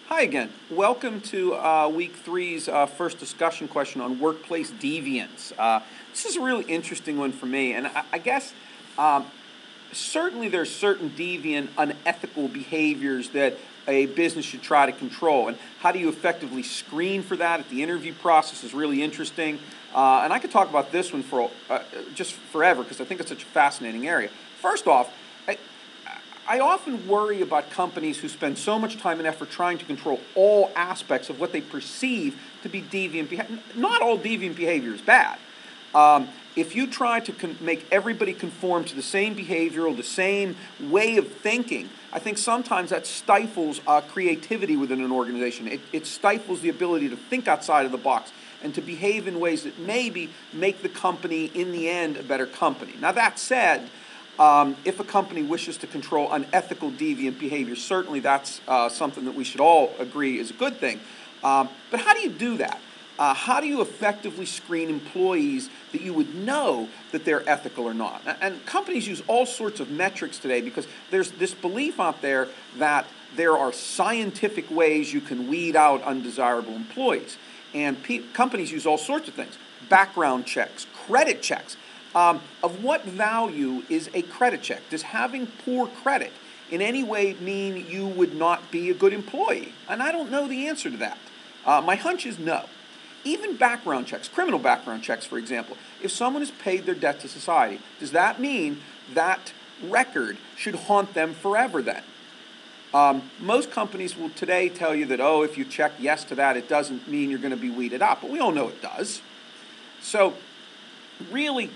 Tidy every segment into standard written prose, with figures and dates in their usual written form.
Hi again. Welcome to week three's first discussion question on workplace deviance. This is a really interesting one for me, and I guess certainly there's certain deviant, unethical behaviors that a business should try to control. And how do you effectively screen for that at the interview process is really interesting. And I could talk about this one for just forever because I think it's such a fascinating area. First off, I often worry about companies who spend so much time and effort trying to control all aspects of what they perceive to be deviant behavior. Not all deviant behavior is bad. If you try to make everybody conform to the same behavioral, the same way of thinking, I think sometimes that stifles creativity within an organization. It stifles the ability to think outside of the box and to behave in ways that maybe make the company, in the end, a better company. Now, that said, if a company wishes to control unethical, deviant behavior, certainly that's something that we should all agree is a good thing. But how do you do that? How do you effectively screen employees that you would know that they're ethical or not? And companies use all sorts of metrics today because there's this belief out there that there are scientific ways you can weed out undesirable employees. And companies use all sorts of things: background checks, credit checks. Of what value is a credit check? Does having poor credit in any way mean you would not be a good employee? And I don't know the answer to that. My hunch is no. Even background checks, criminal background checks, for example, if someone has paid their debt to society, does that mean that record should haunt them forever then? Most companies will today tell you that, oh, if you check yes to that, it doesn't mean you're going to be weeded out. But we all know it does. So really,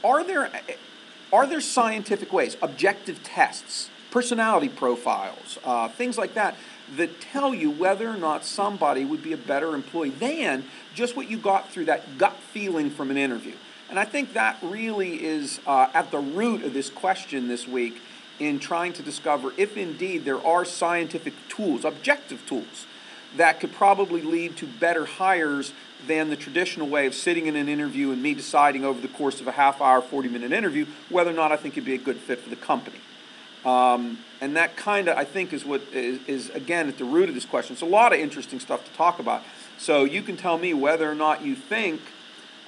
are there scientific ways, objective tests, personality profiles, things like that, that tell you whether or not somebody would be a better employee than just what you got through that gut feeling from an interview? And I think that really is at the root of this question this week in trying to discover if indeed there are scientific tools, objective tools, that could probably lead to better hires than the traditional way of sitting in an interview and me deciding over the course of a half-hour, 40-minute interview whether or not I think you'd be a good fit for the company. And that kind of, I think, is what is, again, at the root of this question. It's a lot of interesting stuff to talk about. So you can tell me whether or not you think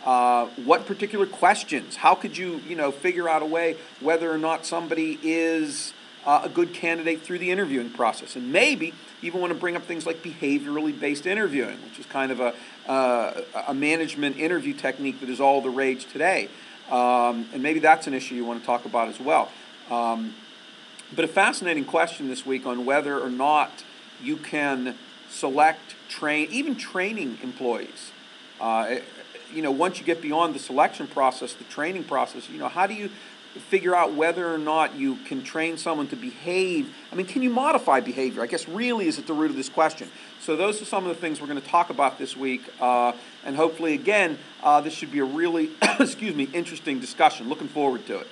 what particular questions, how could you, figure out a way whether or not somebody is a good candidate through the interviewing process. And maybe even want to bring up things like behaviorally based interviewing, which is kind of a management interview technique that is all the rage today. And maybe that's an issue you want to talk about as well. But a fascinating question this week on whether or not you can select, train, even training employees. Once you get beyond the selection process, the training process, how do you figure out whether or not you can train someone to behave? I mean, can you modify behavior? I guess really is at the root of this question. So those are some of the things we're going to talk about this week. And hopefully, again, this should be a really, interesting discussion. Looking forward to it.